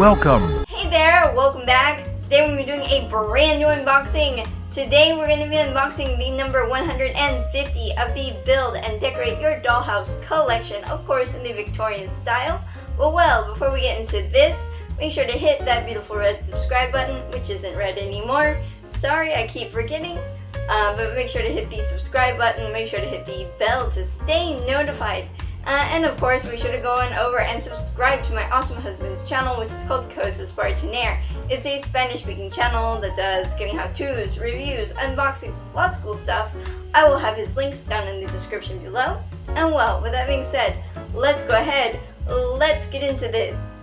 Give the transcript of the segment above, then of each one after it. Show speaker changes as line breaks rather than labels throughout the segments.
Welcome!
Hey there, welcome back. Today we're going to be doing a brand new unboxing. Today we're going to be unboxing the number 150 of the Build and Decorate Your Dollhouse collection, of course in the Victorian style. Well, before we get into this, make sure to hit that beautiful red subscribe button, which isn't red anymore. Sorry, I keep forgetting. But make sure to hit the subscribe button, make sure to hit the bell to stay notified. And of course, make sure to go on over and subscribe to my awesome husband's channel, which is called Cosas para Tener. It's a Spanish-speaking channel that does giving how-tos, reviews, unboxings, lots of cool stuff. I will have his links down in the description below. And well, with that being said, let's go ahead, let's get into this.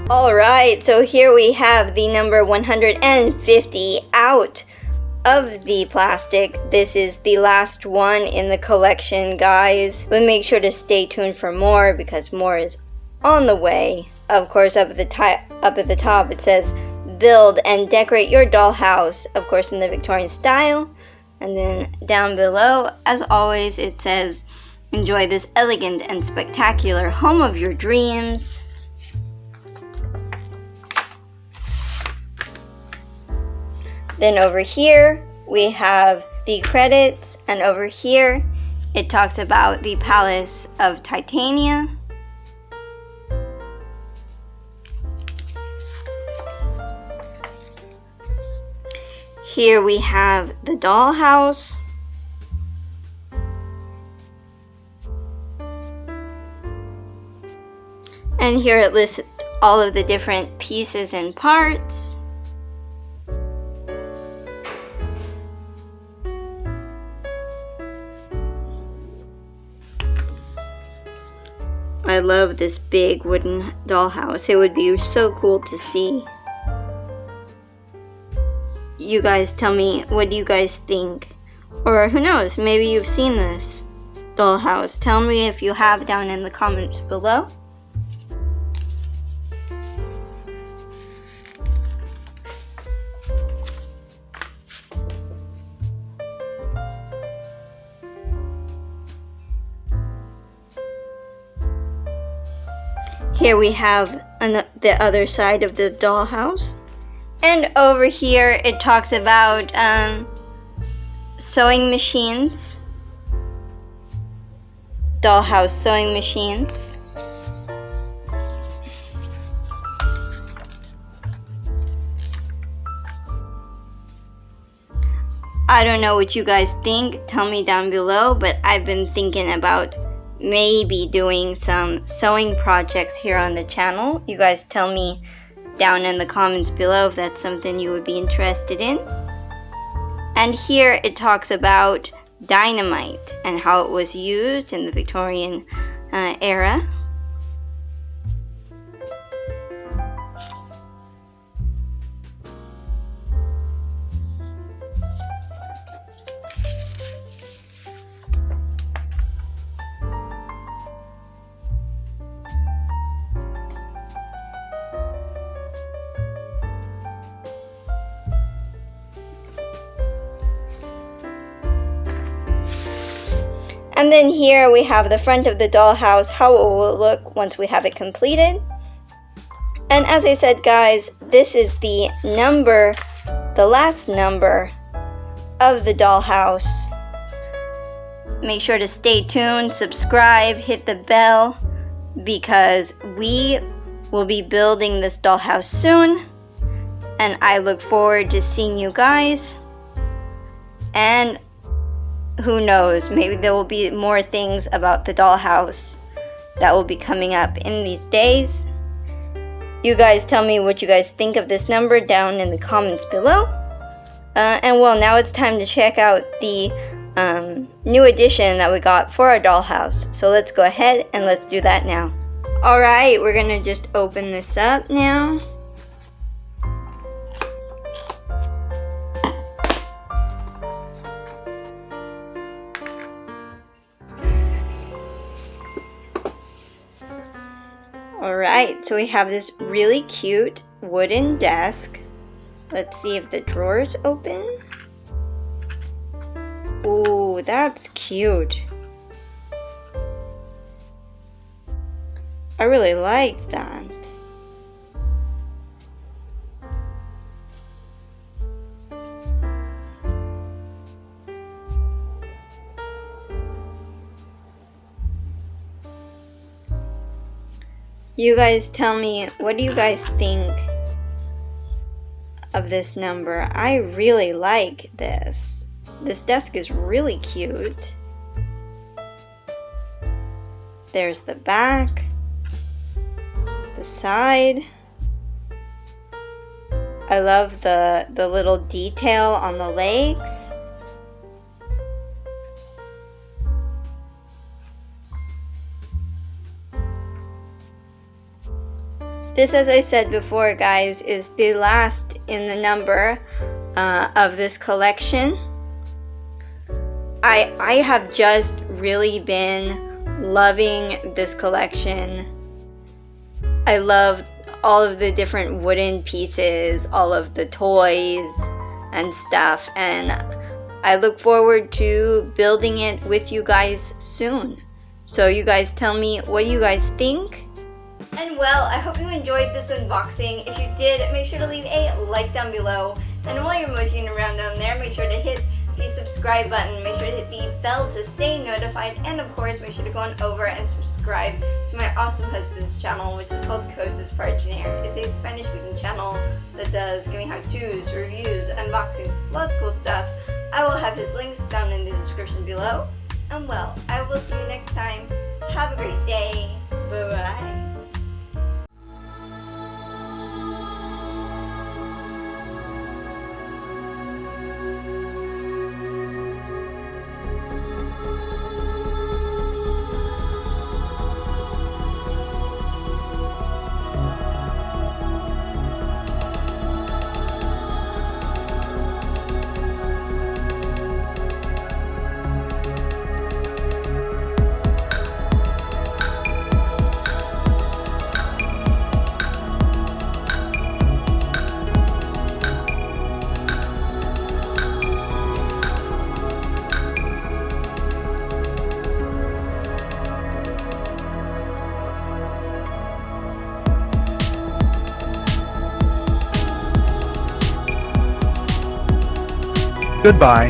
Alright, so here we have the number 150 out of the plastic. This is the last one in the collection, guys. But make sure to stay tuned for more because more is on the way. Of course, up at the top it says Build and Decorate Your Dollhouse, of course in the Victorian style. And then down below, as always, it says enjoy this elegant and spectacular home of your dreams. Then over here, we have the credits, and over here, it talks about the Palace of Titania. Here we have the dollhouse. And here it lists all of the different pieces and parts. I love this big wooden dollhouse. It would be so cool to see. You guys tell me, what do you guys think? Or who knows, maybe you've seen this dollhouse. Tell me if you have down in the comments below. Here we have the other side of the dollhouse. And over here it talks about sewing machines. Dollhouse sewing machines. I don't know what you guys think. Tell me down below, but I've been thinking about maybe doing some sewing projects here on the channel. You guys tell me down in the comments below if that's something you would be interested in. And here it talks about dynamite and how it was used in the Victorian era. And then here we have the front of the dollhouse, how it will look once we have it completed. And as I said, guys, this is the last number of the dollhouse. Make sure to stay tuned, subscribe, hit the bell, because we will be building this dollhouse soon. And I look forward to seeing you guys. And who knows, maybe there will be more things about the dollhouse that will be coming up in these days. You guys tell me what you guys think of this number down in the comments below. And well, now it's time to check out the new addition that we got for our dollhouse. So let's go ahead and let's do that now. Alright, we're gonna just open this up now. Alright, so we have this really cute wooden desk. Let's see if the drawers open. Ooh, that's cute. I really like that. You guys tell me, what do you guys think of this number? I really like this. This desk is really cute. There's the back, the side. I love the little detail on the legs. This, as I said before, guys, is the last in the number of this collection. I have just really been loving this collection. I love all of the different wooden pieces, all of the toys and stuff, and I look forward to building it with you guys soon. So you guys tell me what you guys think. And well, I hope you enjoyed this unboxing. If you did, make sure to leave a like down below. And while you're moseying around down there, make sure to hit the subscribe button. Make sure to hit the bell to stay notified. And of course, make sure to go on over and subscribe to my awesome husband's channel, which is called Cosas para Janeiro. It's a Spanish-speaking channel that does giving how-tos, reviews, unboxings, lots of cool stuff. I will have his links down in the description below. And well, I will see you next time. Have a great day. Bye-bye.
Goodbye.